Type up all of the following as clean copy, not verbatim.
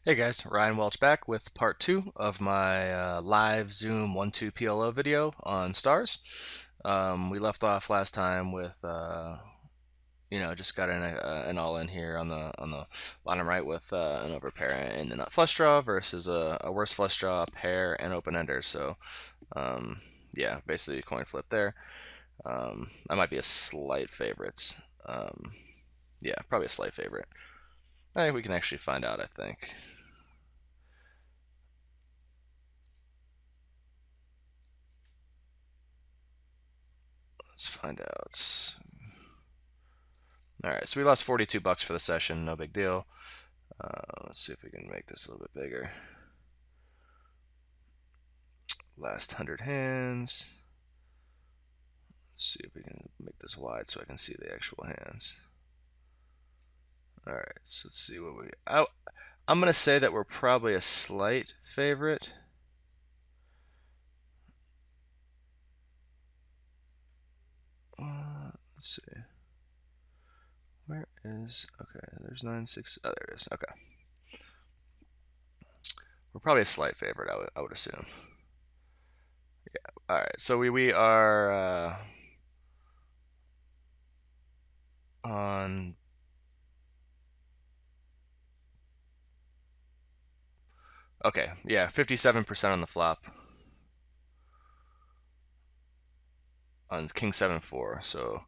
Hey guys, Ryan Welch back with part two of my live Zoom 1-2 PLO video on stars. We left off last time with, just got an all in here on the bottom right with an overpair and the nut flush draw versus a worse flush draw, a pair, and open ender. So, yeah, basically a coin flip there. I might be a slight favorite. Yeah, probably a slight favorite. I think we can actually find out, I think. Let's find out. All right, so we lost 42 bucks for the session, no big deal. Let's see if we can make this a little bit bigger. Last 100 hands. Let's see if we can make this wide so I can see the actual hands. All right, so let's see what I'm going to say that we're probably a slight favorite. Let's see. Where is, okay, there's 9-6, oh, there it is, okay. We're probably a slight favorite, I would assume. Yeah, all right, so we are on, okay, yeah, 57% on the flop on King 7-4, so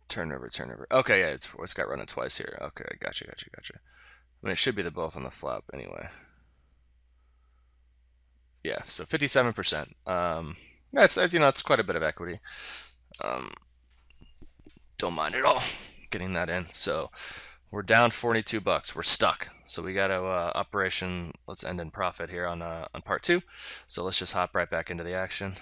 turn over. Okay, yeah, it's got run it twice here. Okay, gotcha. I mean, it should be the both on the flop anyway. Yeah, so 57%. That's quite a bit of equity. Don't mind at all getting that in. So we're down 42 bucks. We're stuck. So we got to operation. Let's end in profit here on part two. So let's just hop right back into the action.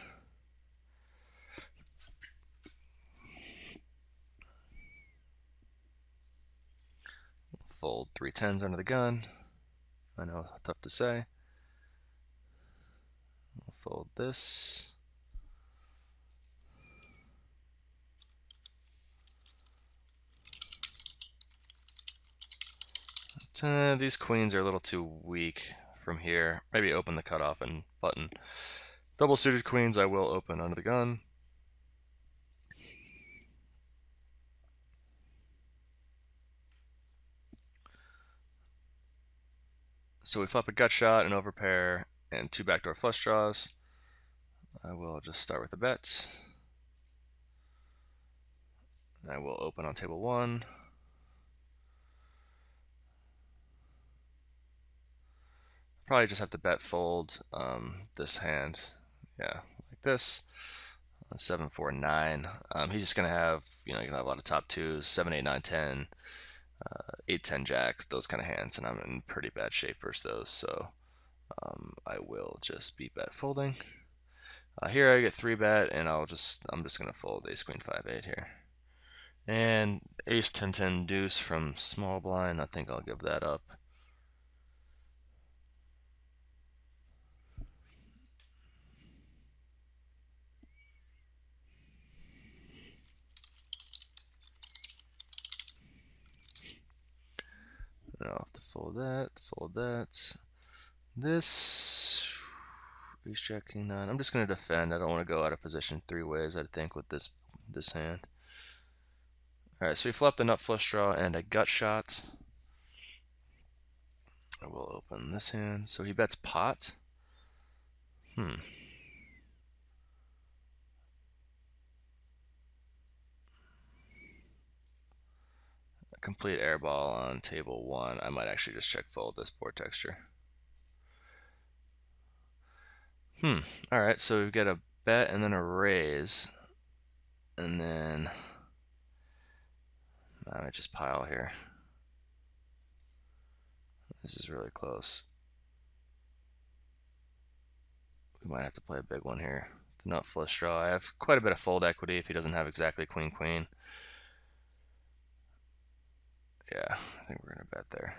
Fold 3 10s under the gun. I know, tough to say. We'll fold this. These queens are a little too weak from here. Maybe open the cutoff and button. Double suited queens I will open under the gun. So we flop a gut shot, an overpair, and 2 backdoor flush draws. I will just start with a bet. I will open on table 1. Probably just have to bet fold this hand. Yeah, like this. 7 4 9. He's just gonna have, you can have a lot of top twos, 7 8 9 10, 8 10 jack, those kind of hands, and I'm in pretty bad shape versus those. So I will just be bet folding. Here I get 3 bet, and I'm just gonna fold ace queen 5 8 here. And ace 10 10 deuce from small blind. I think I'll give that up. And I'll have to fold that. This ace jack king 9. I'm just gonna defend. I don't want to go out of position 3 ways, I think, with this hand. Alright, so we flop the nut flush draw and a gut shot. I will open this hand. So he bets pot. A complete airball on table 1. I might actually just check fold this board texture. Alright, so we get a bet and then a raise. And then I might just pile here. This is really close. We might have to play a big one here. The nut flush draw. I have quite a bit of fold equity if he doesn't have exactly queen queen. Yeah, I think we're gonna bet there.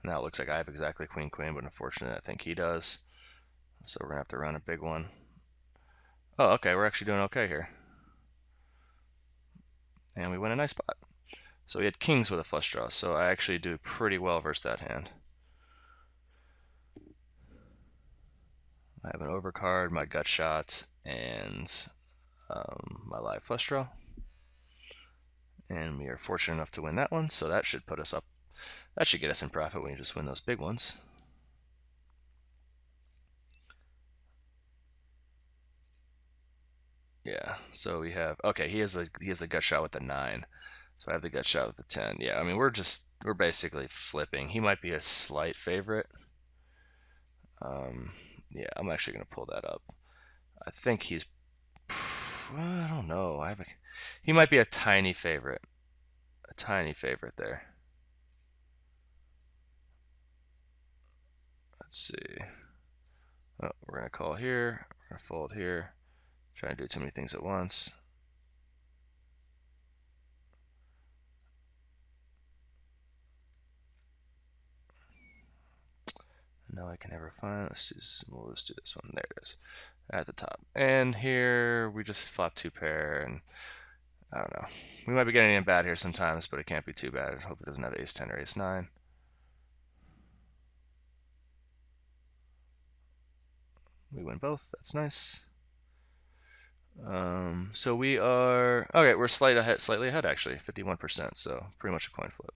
Now it looks like I have exactly queen queen, but unfortunately I think he does. So we're gonna have to run a big one. Oh, okay, we're actually doing okay here. and we win a nice pot. So we had kings with a flush draw, so I actually do pretty well versus that hand. I have an overcard, my gut shot, and my live flush draw. And we are fortunate enough to win that one, so that should put us up. That should get us in profit when you just win those big ones. Yeah, so we have, okay, he has the gut shot with the 9. So I have the gut shot with the 10. Yeah, I mean, we're basically flipping. He might be a slight favorite. Yeah, I'm actually going to pull that up. I think he's, I don't know. He might be a tiny favorite. A tiny favorite there. Let's see. Oh, we're going to call here. We're going to fold here. Trying to do too many things at once. No, I can never find. We'll just do this one. There it is, at the top. And here we just flop 2 pair, and I don't know. We might be getting in bad here sometimes, but it can't be too bad. I hope it doesn't have ace 10 or ace 9. We win both. That's nice. So we are okay. We're slightly ahead actually, 51%. So pretty much a coin flip.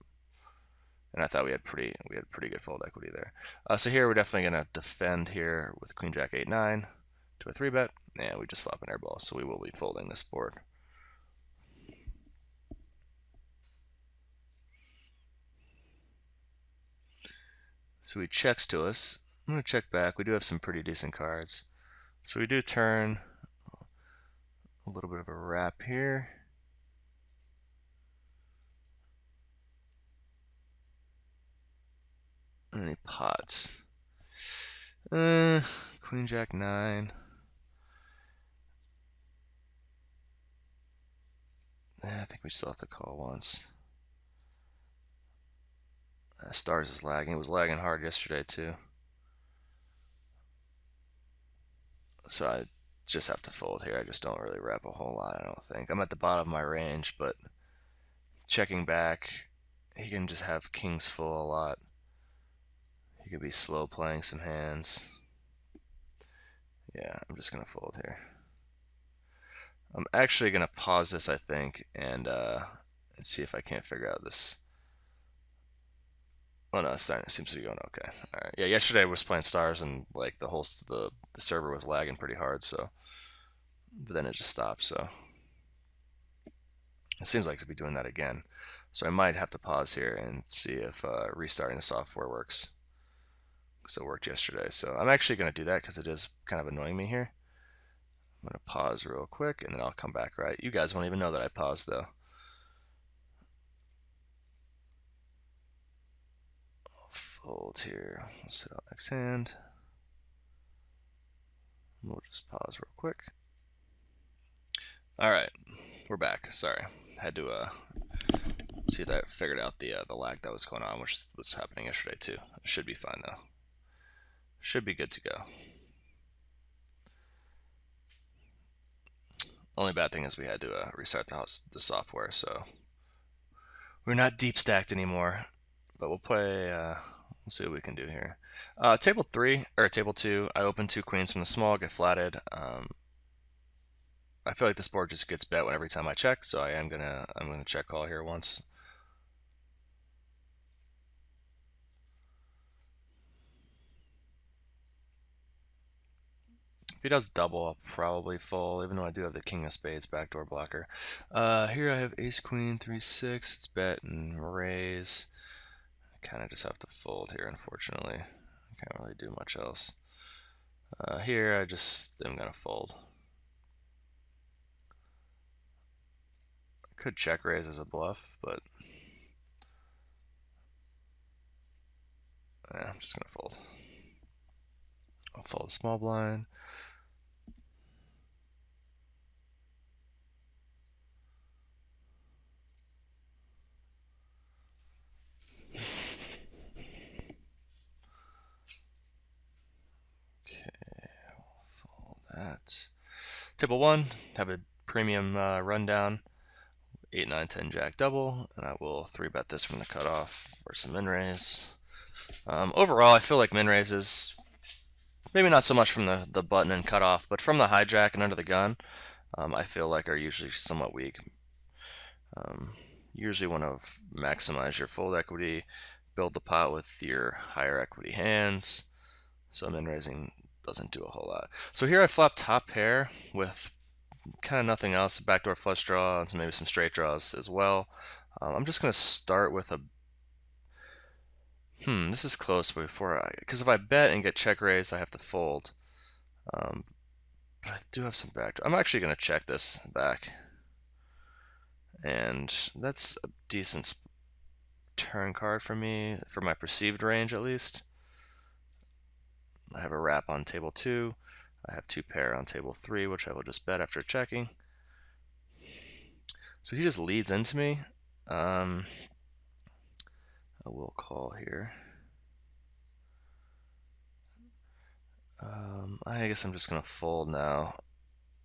And I thought we had pretty good fold equity there. So here we're definitely gonna defend here with Queen Jack 8-9 to a 3-bet, and we just flop an airball. So we will be folding this board. So he checks to us. I'm gonna check back. We do have some pretty decent cards. So we do turn a little bit of a wrap here. Any pots? Queen Jack 9. I think we still have to call once. Stars is lagging. It was lagging hard yesterday too. So I just have to fold here. I just don't really wrap a whole lot, I don't think. I'm at the bottom of my range, but checking back, he can just have kings full a lot. He could be slow playing some hands. Yeah, I'm just going to fold here. I'm actually going to pause this, I think, and see if I can't figure out this. Oh no, it seems to be going okay. All right. Yeah, yesterday I was playing stars and like the server was lagging pretty hard, so but then it just stopped. So it seems like to be doing that again. So I might have to pause here and see if restarting the software works. Because it worked yesterday. So I'm actually going to do that because it is kind of annoying me here. I'm going to pause real quick and then I'll come back, right? You guys won't even know that I paused though. I'll fold here. We'll sit out next hand. We'll just pause real quick. All right, we're back. Sorry, had to see if I figured out the lag that was going on, which was happening yesterday too. It should be fine though. Should be good to go. Only bad thing is we had to restart the software, so we're not deep stacked anymore. But we'll play. We'll see what we can do here. Table 3 or table 2. I open 2 queens from the small, get flatted. I feel like this board just gets bet every time I check, so I'm gonna check call here once. If he does double, I'll probably fold, even though I do have the king of spades backdoor blocker. Here I have ace queen 3-6. It's bet and raise. I kind of just have to fold here, unfortunately. I can't really do much else. Here I just am gonna fold. I could check raise as a bluff, but yeah, I'm just gonna fold. I'll fold small blind. That. Table 1, have a premium rundown. 8, 9, 10 jack double, and I will 3-bet this from the cutoff for some min raise. Overall, I feel like min raises, maybe not so much from the button and cutoff, but from the hijack and under the gun, I feel like are usually somewhat weak. You usually want to maximize your fold equity, build the pot with your higher equity hands, so min raising doesn't do a whole lot. So here I flop top pair with kind of nothing else, backdoor flush draw, and maybe some straight draws as well. I'm just going to start with a this is close because if I bet and get check raised, I have to fold. But I do have some backdoor. I'm actually going to check this back. And that's a decent turn card for me, for my perceived range at least. I have a wrap on table 2. I have 2 pair on table 3, which I will just bet after checking. So he just leads into me. I will call here. I guess I'm just going to fold now.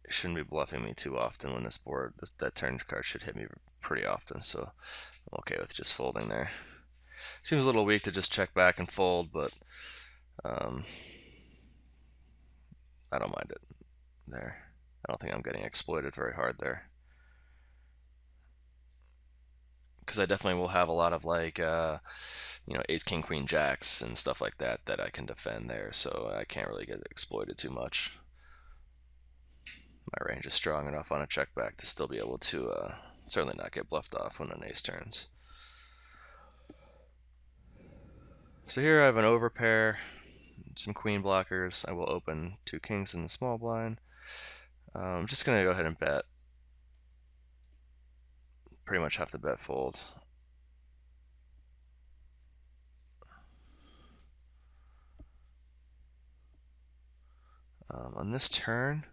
It shouldn't be bluffing me too often when this board, that turn card should hit me pretty often, so I'm okay with just folding there. Seems a little weak to just check back and fold, but I don't mind it there. I don't think I'm getting exploited very hard there. Because I definitely will have a lot of like, ace, king, queen, jacks and stuff like that that I can defend there, so I can't really get exploited too much. My range is strong enough on a check back to still be able to certainly not get bluffed off when an ace turns. So here I have an overpair, some queen blockers. I will open 2 kings in the small blind. I'm just going to go ahead and bet. Pretty much have to bet fold. On this turn,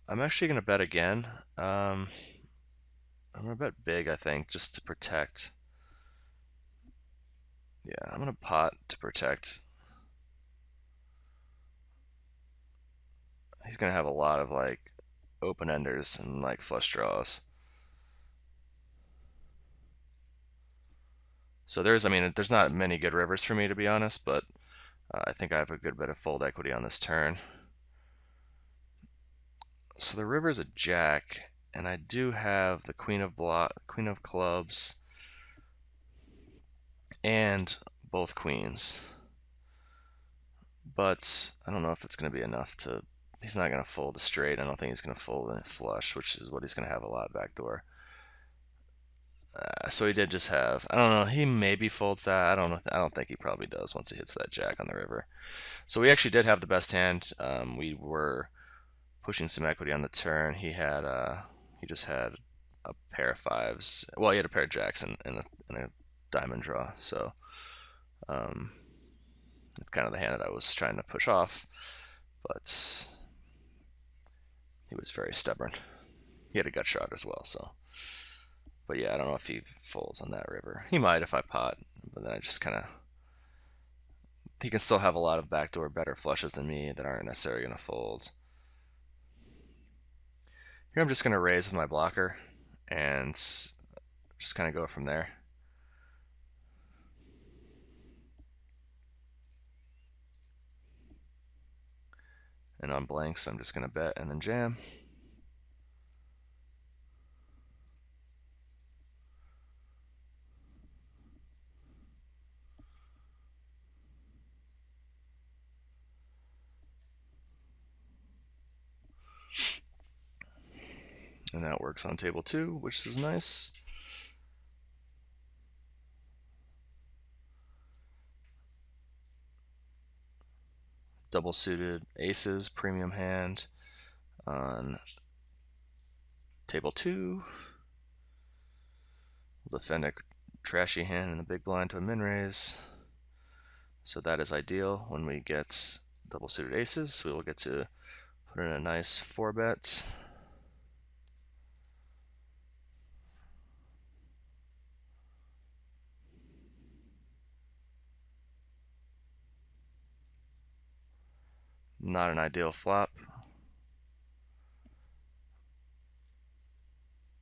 I'm actually going to bet again. I'm going to bet big, I think, just to protect. Yeah, I'm going to pot to protect. He's going to have a lot of like open-enders and like flush draws. So there's not many good rivers for me, to be honest, but I think I have a good bit of fold equity on this turn. So the river is a jack, and I do have the queen of clubs, and both queens. But I don't know if it's going to be enough to. He's not going to fold a straight. I don't think he's going to fold a flush, which is what he's going to have a lot of backdoor. So he did just have. I don't know. He maybe folds that. I don't know. I don't think he probably does once he hits that jack on the river. So we actually did have the best hand. We were pushing some equity on the turn. He just had a pair of fives. Well, he had a pair of jacks and a diamond draw. So it's kind of the hand that I was trying to push off, but he was very stubborn. He had a gut shot as well. So, but yeah, I don't know if he folds on that river. He might if I pot, but then I just kind of. He can still have a lot of backdoor better flushes than me that aren't necessarily going to fold. Here I'm just going to raise with my blocker and just kind of go from there. And on blanks, I'm just going to bet and then jam. And that works on table 2, which is nice. Double suited aces, premium hand on table 2. We'll defend a trashy hand in the big blind to a min raise. So that is ideal. When we get double suited aces, we will get to put in a nice 4 bets. Not an ideal flop,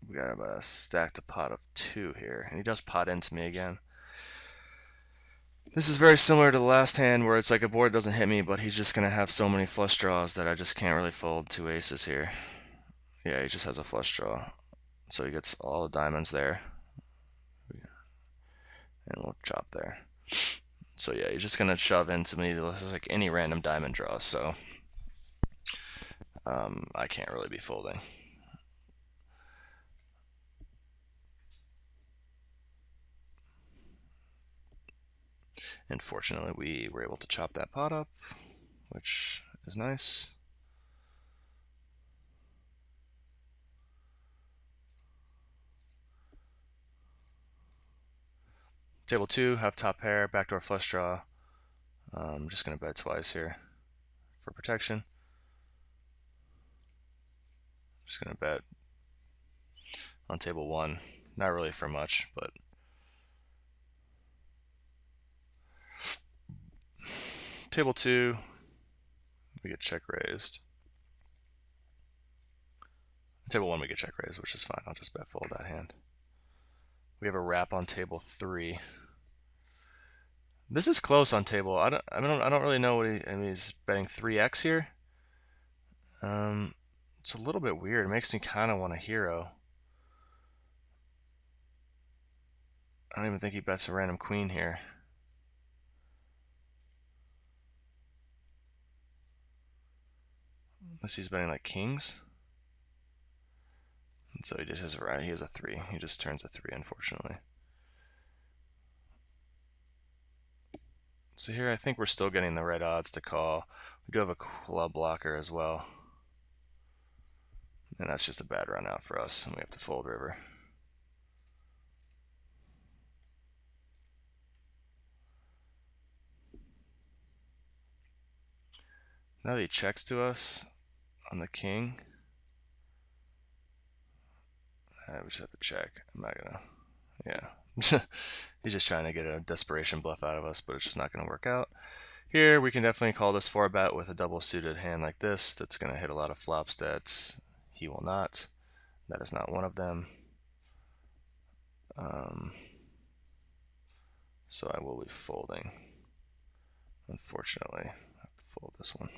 We got about a stacked a pot of 2 here, and he does pot into me again. This is very similar to the last hand where it's like a board doesn't hit me, but he's just going to have so many flush draws that I just can't really fold 2 aces here. Yeah, he just has a flush draw. So he gets all the diamonds there. And we'll chop there. So yeah, he's just going to shove into me. This is like any random diamond draw, so I can't really be folding. And fortunately, we were able to chop that pot up, which is nice. Table 2, have top pair, backdoor flush draw. I'm just going to bet twice here for protection. Just going to bet on table 1. Not really for much, but table 2, we get check raised. Table 1, we get check raised, which is fine. I'll just bet fold that hand. We have a wrap on table 3. This is close on table. I don't really know what he's betting 3x here. It's a little bit weird. It makes me kind of want a hero. I don't even think he bets a random queen here. Unless he's betting like kings. And so he just has a 3. He just turns a 3, unfortunately. So here I think we're still getting the right odds to call. We do have a club blocker as well. And that's just a bad run out for us, and we have to fold river. Now that he checks to us on the king, we just have to check. I'm not gonna, yeah. He's just trying to get a desperation bluff out of us, but it's just not gonna work out. Here we can definitely call this 4-bet with a double suited hand like this that's gonna hit a lot of flop stats. He will not. That is not one of them. So I will be folding. Unfortunately, I have to fold this one.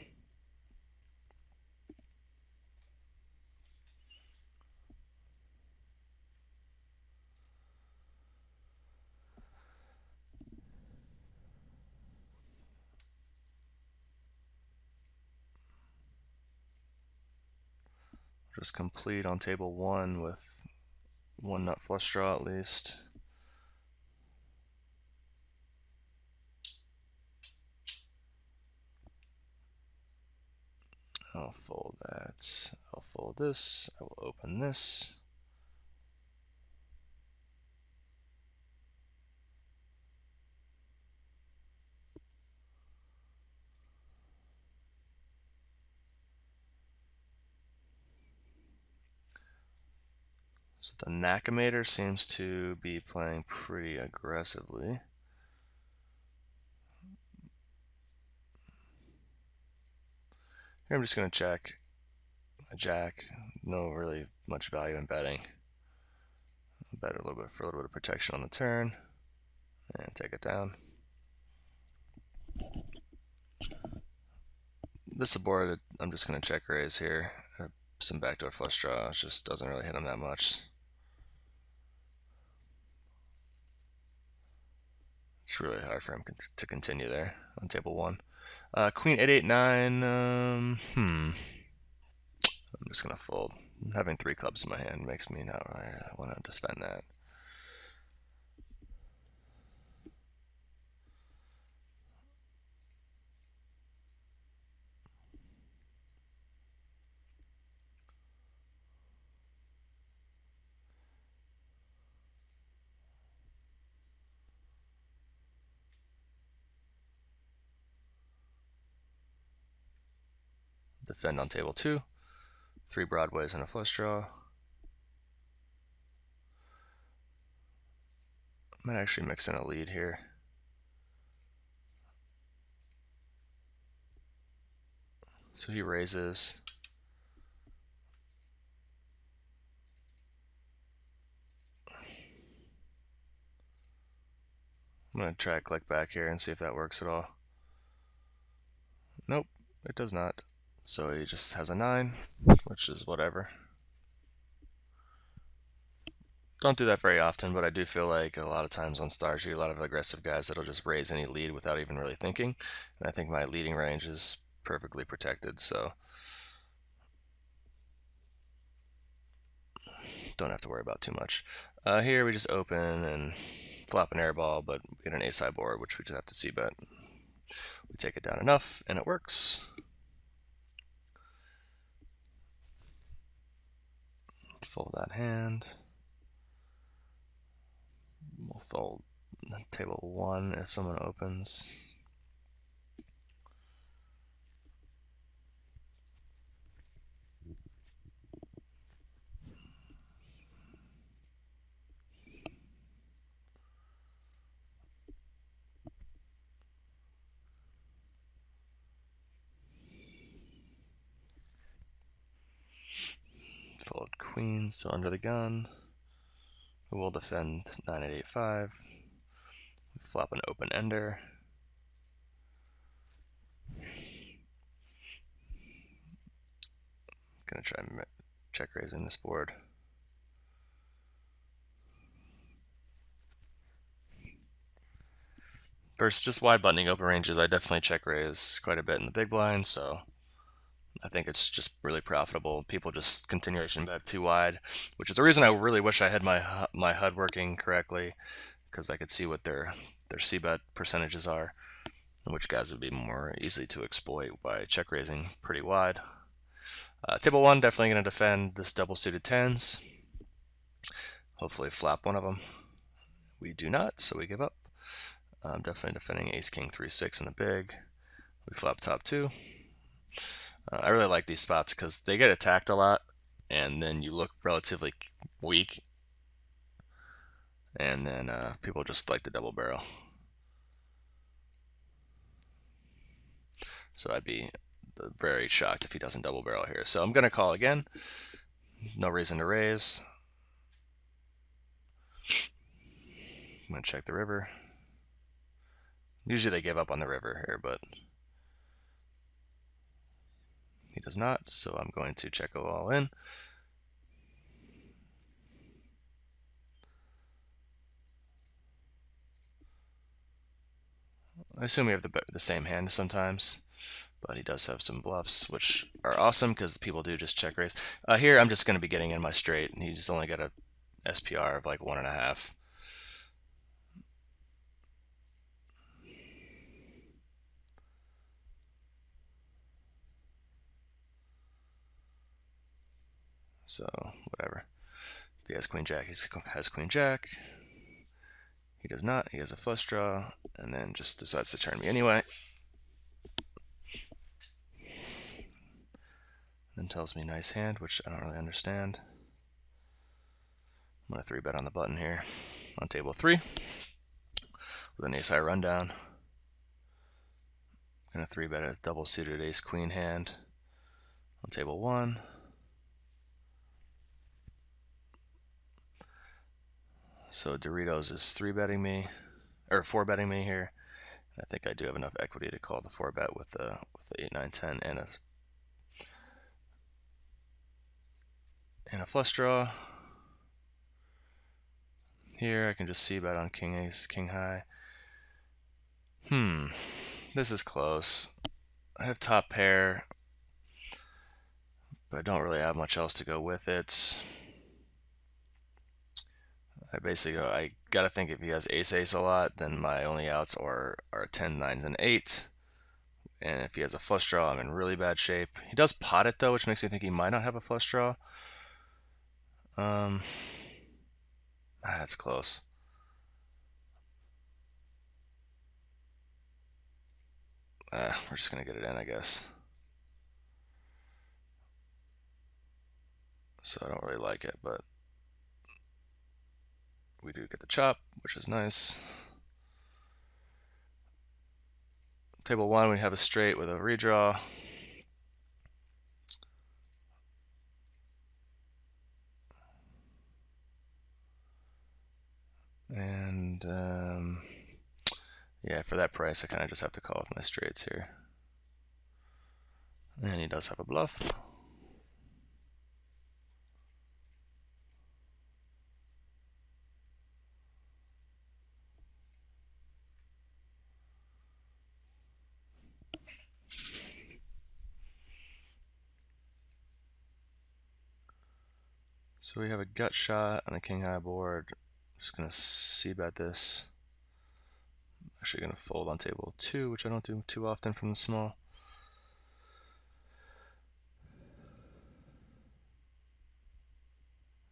Just complete on table 1 with 1 nut flush draw at least. I'll fold that. I'll fold this. I will open this. So the Nakamator seems to be playing pretty aggressively. Here I'm just going to check a jack. No really much value in betting. I'll bet a little bit for a little bit of protection on the turn and take it down. This is a board I'm just going to check raise here. Some backdoor flush draw. It just doesn't really hit him that much. It's really hard for him to continue there on table 1. Queen 8-8-9. I'm just gonna fold. Having 3 clubs in my hand makes me not really want to defend that. Defend on table 2. 3 broadways and a flush draw. I might actually mix in a lead here. So he raises. I'm going to try to click back here and see if that works at all. Nope, it does not. So he just has a 9, which is whatever. Don't do that very often, but I do feel like a lot of times on stars you get a lot of aggressive guys that'll just raise any lead without even really thinking. And I think my leading range is perfectly protected, so don't have to worry about too much. Here we just open and flop an air ball, but we get an ace-high board, which we just have to c-bet. We take it down enough, and it works. Fold that hand. We'll fold table 1 if someone opens. Fold queen, still under the gun. We will defend 9-8-5. Flop an open ender. Gonna try check raising this board. Versus just wide buttoning open ranges, I definitely check raise quite a bit in the big blind, so I think it's just really profitable. People just continuation bet too wide, which is the reason I really wish I had my HUD working correctly, because I could see what their c-bet percentages are, and which guys would be more easily to exploit by check raising pretty wide. Table 1, definitely going to defend this double suited 10s. Hopefully flop one of them. We do not, so we give up. I'm definitely defending ace king 3-6 in the big. We flop top 2. I really like these spots because they get attacked a lot, and then you look relatively weak, and then people just like the double barrel. So I'd be very shocked if he doesn't double barrel here. So I'm going to call again. No reason to raise. I'm going to check the river. Usually they give up on the river here, but he does not, so I'm going to check all in. I assume we have the same hand sometimes, but he does have some bluffs, which are awesome because people do just check raise. Here I'm just going to be getting in my straight, and he's only got a SPR of like 1.5. So whatever. If he has queen jack, he has queen jack. He does not. He has a flush draw, and then just decides to turn me anyway. Then tells me nice hand, which I don't really understand. I'm going to 3-bet on the button here on table 3 with an ace-high rundown. I'm going to 3-bet a double suited ace-queen hand on table 1. So Doritos is 3-betting me, or 4-betting me here. I think I do have enough equity to call the 4-bet with the 8, 9, 10 and a flush draw. Here I can just c-bet on king ace, king high. This is close. I have top pair, but I don't really have much else to go with it. I gotta think if he has ace-ace a lot, then my only outs are 10, 9, and 8. And if he has a flush draw, I'm in really bad shape. He does pot it though, which makes me think he might not have a flush draw. That's close. We're just gonna get it in, I guess. So I don't really like it, but we do get the chop, which is nice. Table 1, we have a straight with a redraw. And Yeah, for that price, I kind of just have to call with my straights here. And he does have a bluff. So we have a gut shot on a king high board. Just gonna c-bet this. Actually gonna fold on table 2, which I don't do too often from the small.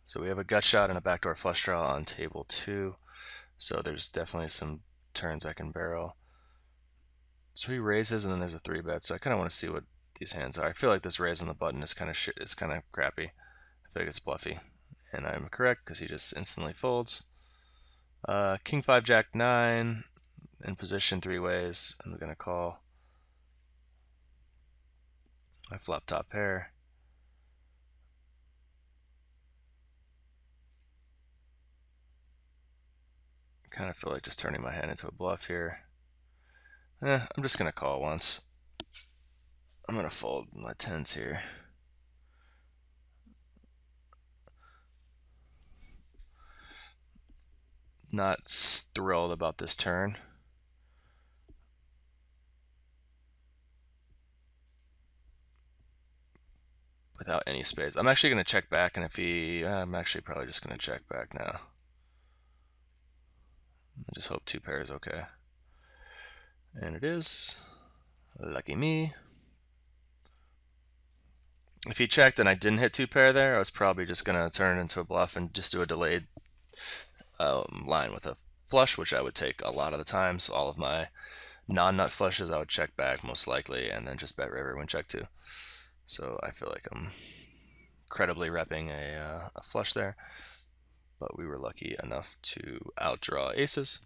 So we have a gut shot and a backdoor flush draw on table 2. So there's definitely some turns I can barrel. So he raises and then there's a 3-bet. So I kind of want to see what these hands are. I feel like this raise on the button is kind of shit. It's kind of crappy. I feel like it's bluffy, and I'm correct because he just instantly folds. King 5 Jack 9 in position 3 ways. I'm gonna call. I flop top pair. Kind of feel like just turning my hand into a bluff here. I'm just gonna call once. I'm gonna fold my 10s here. Not thrilled about this turn. Without any spades. I'm actually going to check back, and if I'm actually probably just going to check back now. I just hope 2 pairs okay. And it is. Lucky me. If he checked and I didn't hit 2 pair there, I was probably just going to turn it into a bluff and just do a delayed line with a flush, which I would take a lot of the time. So all of my non-nut flushes I would check back most likely, and then just bet river when check 2. So I feel like I'm credibly repping a flush there, but we were lucky enough to outdraw aces.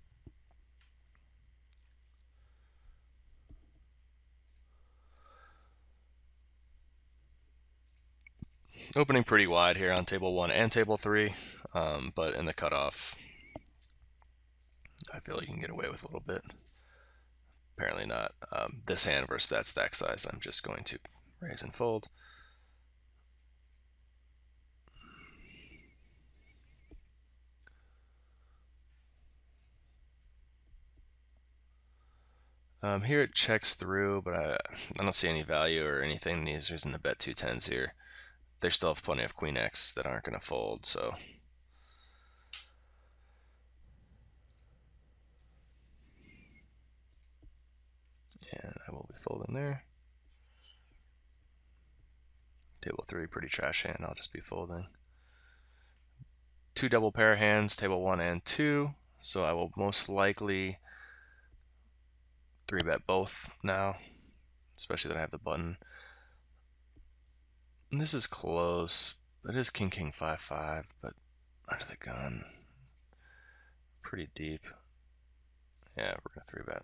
Opening pretty wide here on table 1 and table 3, but in the cutoff, I feel like you can get away with a little bit. Apparently not. This hand versus that stack size, I'm just going to raise and fold. Here it checks through, but I don't see any value or anything. These isn't a bet 2 10s here. They still have plenty of queen X that aren't going to fold, so. And I will be folding there. Table 3, pretty trash hand. I'll just be folding. 2 double pair hands, table 1 and 2. So I will most likely 3-bet both now, especially that I have the button. And this is close. It is king king 5 5, but under the gun, pretty deep. Yeah, we're gonna 3-bet.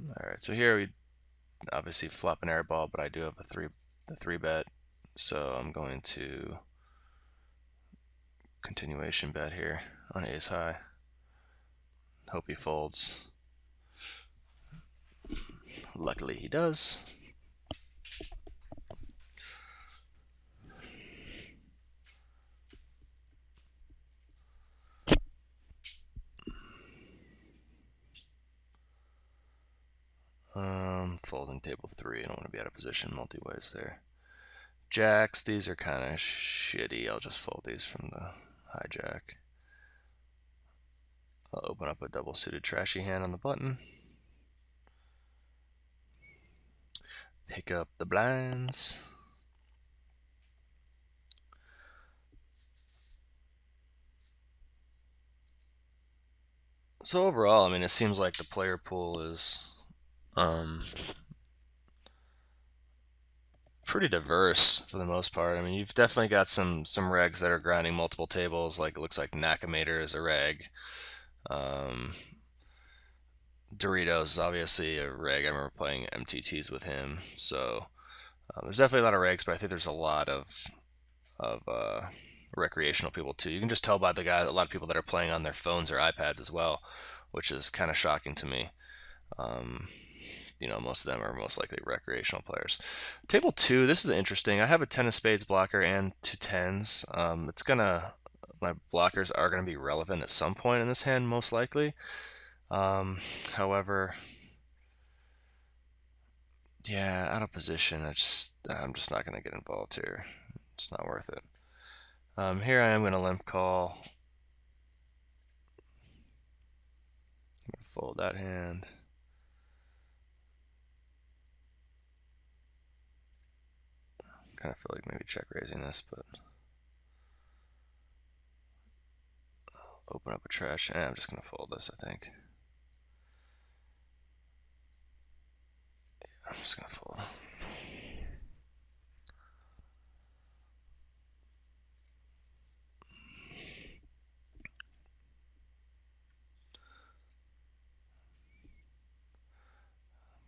All right, so here we obviously flop an air ball, but I do have the 3-bet, so I'm going to continuation bet here on ace high. Hope he folds. Luckily he does. Folding table 3. I don't want to be out of position multi-ways there. Jacks, these are kind of shitty. I'll just fold these from the hijack. I'll open up a double suited trashy hand on the button. Pick up the blinds. So overall, I mean, it seems like the player pool is pretty diverse for the most part. I mean, you've definitely got some regs that are grinding multiple tables. Like it looks like Nakamator is a reg. Doritos is obviously a reg. I remember playing MTTs with him. So There's definitely a lot of regs, but I think there's a lot of recreational people too. You can just tell by the guys, a lot of people that are playing on their phones or iPads as well, which is kind of shocking to me. Um, most of them are most likely recreational players. Table 2, this is interesting. I have a 10 of spades blocker and 2 10s. My blockers are gonna be relevant at some point in this hand, most likely. However, yeah, out of position, I'm just not gonna get involved here. It's not worth it. Here I am gonna limp call. I'm gonna fold that hand. Kind of feel like maybe check raising this, but open up a trash, and I'm just gonna fold this, I think. Yeah, I'm just gonna fold.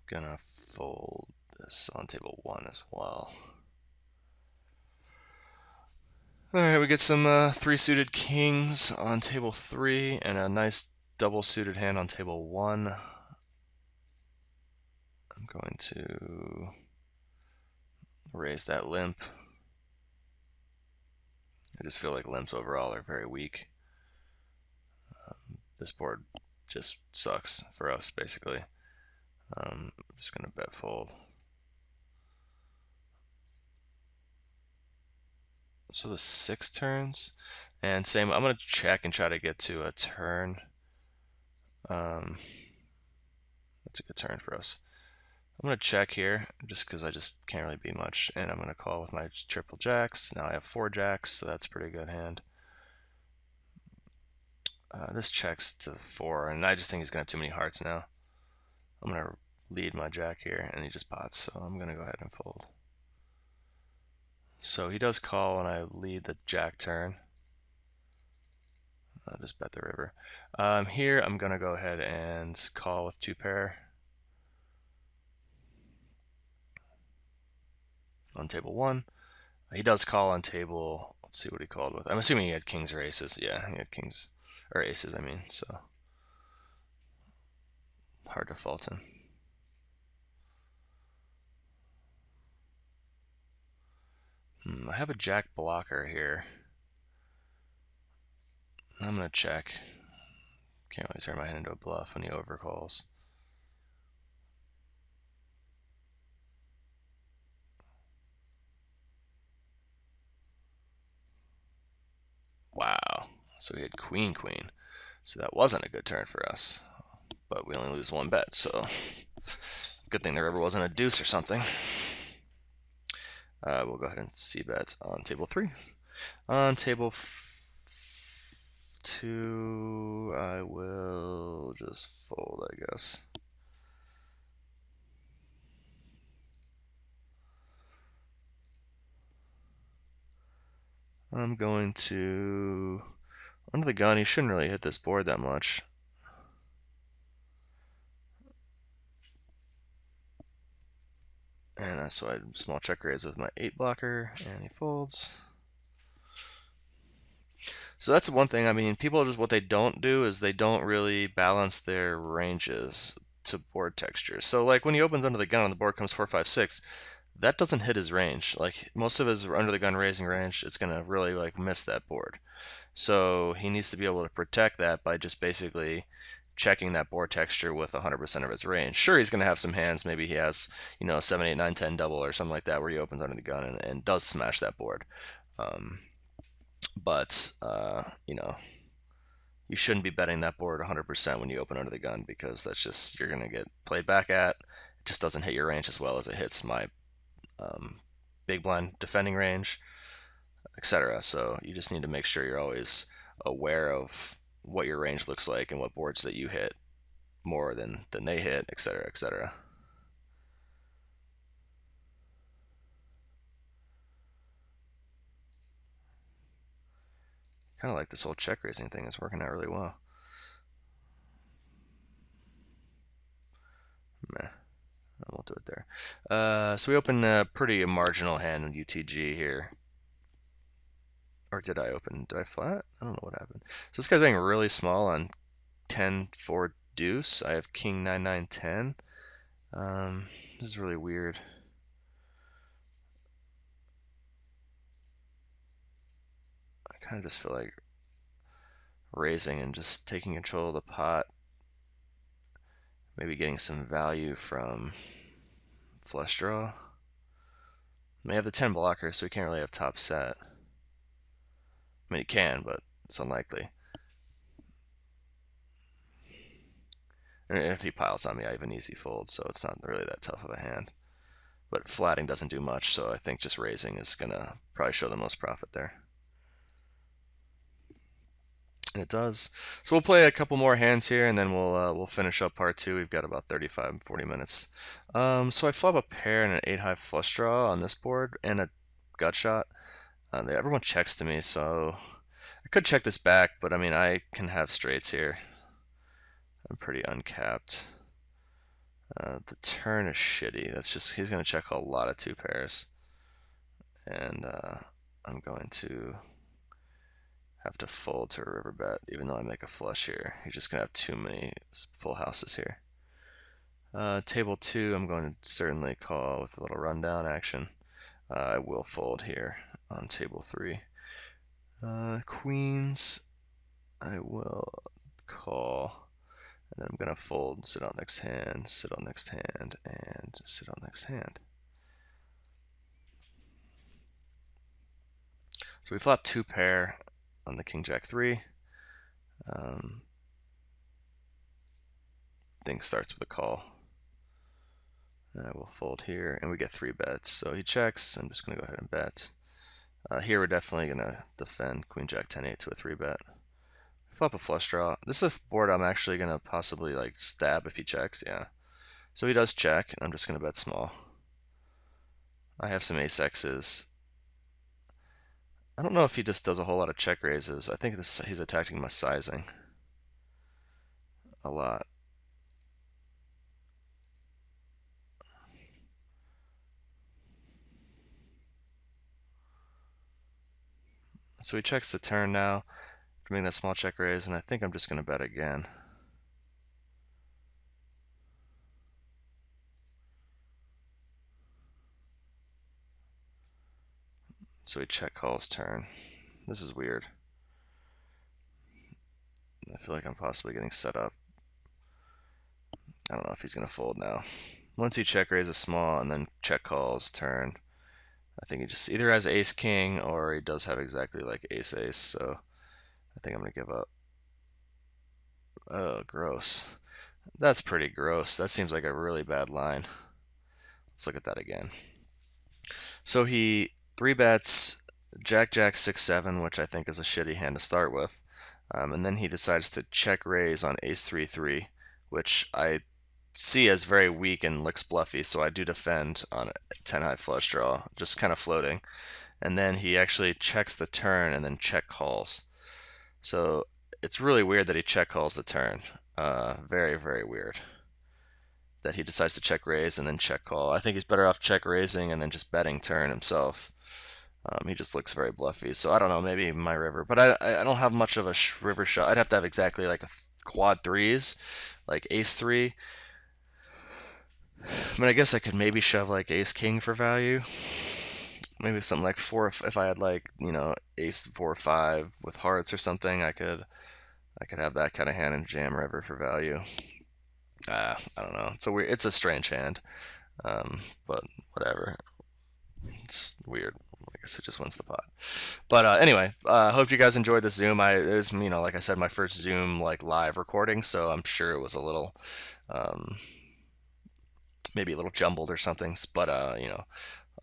Gonna fold this on table 1 as well. Alright, we get some 3 suited kings on table 3 and a nice double suited hand on table 1. I'm going to raise that limp. I just feel like limps overall are very weak. This board just sucks for us, basically. I'm just going to bet fold. So the 6 turns, and same, I'm going to check and try to get to a turn. That's a good turn for us. I'm going to check here, just because I just can't really be much, and I'm going to call with my triple jacks. Now I have 4 jacks, so that's a pretty good hand. This checks to 4, and I just think he's going to have too many hearts now. I'm going to lead my jack here, and he just pots, so I'm going to go ahead and fold. So he does call when I lead the jack turn. I'll just bet the river. Here I'm going to go ahead and call with 2 pair. On table 1. He does call on table, let's see what he called with. I'm assuming he had kings or aces. Yeah, he had kings, or aces, I mean, so hard to fault him. I have a jack blocker here. I'm going to check. Can't really turn my hand into a bluff when he overcalls. Wow. So he had queen, queen. So that wasn't a good turn for us. But we only lose 1 bet, so good thing there ever wasn't a deuce or something. We'll go ahead and c-bet on table 3. On table 2, I will just fold, I guess. I'm going to, under the gun, he shouldn't really hit this board that much. And that's why I small check raise with my 8 blocker, and he folds. So that's one thing. I mean, people just, what they don't do is they don't really balance their ranges to board texture. So like when he opens under the gun and the board comes 4, 5, 6, that doesn't hit his range. Like most of his under the gun raising range, it's gonna really like miss that board. So he needs to be able to protect that by just basically checking that board texture with 100% of his range. Sure, he's going to have some hands. Maybe he has, 7, 8, 9, 10 double or something like that where he opens under the gun and does smash that board. But you shouldn't be betting that board 100% when you open under the gun because that's just, you're going to get played back at. It just doesn't hit your range as well as it hits my big blind defending range, etc. So you just need to make sure you're always aware of what your range looks like and what boards that you hit more than they hit, etc., etc. Kind of like this whole check raising thing is working out really well. Meh. I won't do it there. So we open a pretty marginal hand in UTG here. Or did I open? Did I flat? I don't know what happened. So this guy's being really small on 10-4 deuce. I have king 9-9 10. This is really weird. I kind of just feel like raising and just taking control of the pot. Maybe getting some value from flush draw. I have the 10 blocker, so he can't really have top set. I mean, he can, but it's unlikely. And if he piles on me, I have an easy fold, so it's not really that tough of a hand. But flatting doesn't do much, so I think just raising is going to probably show the most profit there. And it does. So we'll play a couple more hands here, and then we'll finish up part 2. We've got about 35-40 minutes. So I flop a pair and an 8-high flush draw on this board, and a gut shot. Everyone checks to me, so I could check this back, but I mean, I can have straights here. I'm pretty uncapped. The turn is shitty. That's just, he's going to check a lot of 2 pairs. And I'm going to have to fold to a river bet, even though I make a flush here. He's just going to have too many full houses here. Table 2, I'm going to certainly call with a little rundown action. I will fold here on table 3. Queens, I will call. And then I'm going to fold, sit on next hand, sit on next hand, and sit on next hand. So we flop 2 pair on the king jack 3. Thing starts with a call. And I will fold here, and we get 3 bets. So he checks. I'm just going to go ahead and bet. Here we're definitely going to defend queen jack 10-8 to a 3 bet. Flop a flush draw. This is a board I'm actually going to possibly like stab if he checks, yeah. So he does check, and I'm just going to bet small. I have some ace X's. I don't know if he just does a whole lot of check raises. I think he's attacking my sizing a lot. So he checks the turn now, making that small check raise, and I think I'm just going to bet again. So he check calls turn. This is weird. I feel like I'm possibly getting set up. I don't know if he's going to fold now. Once he check raises small and then check calls turn, I think he just either has ace king or he does have exactly like ace ace, so I think I'm going to give up. Oh, gross. That's pretty gross. That seems like a really bad line. Let's look at that again. So he 3 bets jack jack 6-7, which I think is a shitty hand to start with. And then he decides to check raise on ace 3-3, which I see as very weak and looks bluffy, so I do defend on a 10-high flush draw, just kind of floating. And then he actually checks the turn and then check calls. So it's really weird that he check calls the turn. Very, very weird that he decides to check raise and then check call. I think he's better off check raising and then just betting turn himself. He just looks very bluffy. So I don't know, maybe my river. But I don't have much of a river shot. I'd have to have exactly like a quad 3s, like ace 3. I mean, I guess I could maybe shove like ace king for value. Maybe something like 4, if I had like, you know, ace 4-5 with hearts or something, I could have that kind of hand and jam river for value. I don't know. It's a strange hand, but whatever. It's weird. I guess it just wins the pot. But anyway, hope you guys enjoyed this Zoom. It was, you know, like I said, my first Zoom like live recording, so I'm sure it was a little, maybe a little jumbled or something. But you know,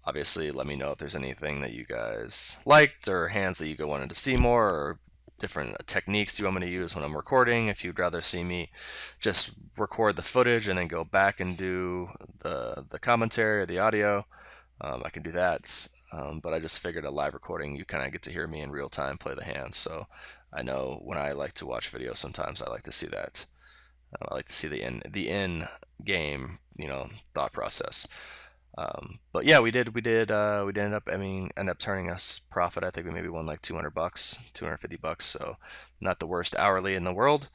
obviously, let me know if there's anything that you guys liked or hands that you wanted to see more, or different techniques you want me to use when I'm recording. If you'd rather see me just record the footage and then go back and do the commentary or the audio, I can do that. But I just figured a live recording, you kind of get to hear me in real time play the hands. So I know when I like to watch videos, sometimes I like to see that. I like to see the in game, thought process. But yeah, we did end up turning us profit. I think we maybe won like $200, $250. So not the worst hourly in the world.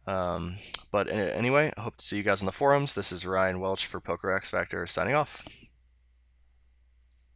But anyway, I hope to see you guys on the forums. This is Ryan Welch for Poker X Factor signing off.